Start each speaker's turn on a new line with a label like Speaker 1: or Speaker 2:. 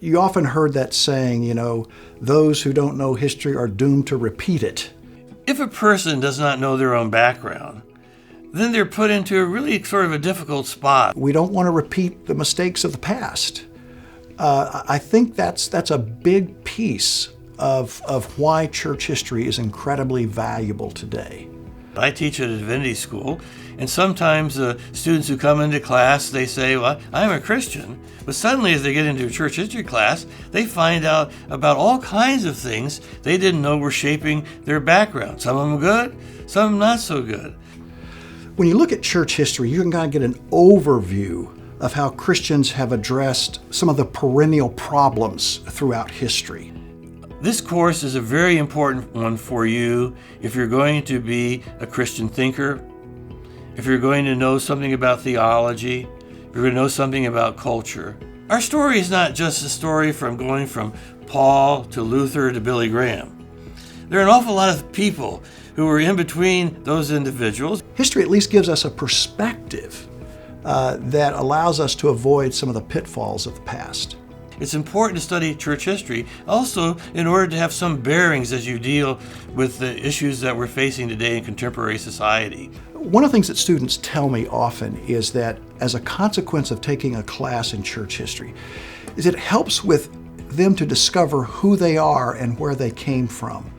Speaker 1: You often heard that saying, those who don't know history are doomed to repeat it.
Speaker 2: If a person does not know their own background, then they're put into a really sort of a difficult spot.
Speaker 1: We don't want to repeat the mistakes of the past. I think that's a big piece of why church history is incredibly valuable today.
Speaker 2: I teach at a divinity school, and sometimes students who come into class, they say, well, I'm a Christian. But suddenly as they get into a church history class, they find out about all kinds of things they didn't know were shaping their background. Some of them good, some of them not so good.
Speaker 1: When you look at church history, you can kind of get an overview of how Christians have addressed some of the perennial problems throughout history.
Speaker 2: This course is a very important one for you if you're going to be a Christian thinker, if you're going to know something about theology, if you're going to know something about culture. Our story is not just a story from going from Paul to Luther to Billy Graham. There are an awful lot of people who are in between those individuals.
Speaker 1: History at least gives us a perspective that allows us to avoid some of the pitfalls of the past.
Speaker 2: It's important to study church history also in order to have some bearings as you deal with the issues that we're facing today in contemporary society.
Speaker 1: One of the things that students tell me often is that as a consequence of taking a class in church history, is it helps with them to discover who they are and where they came from.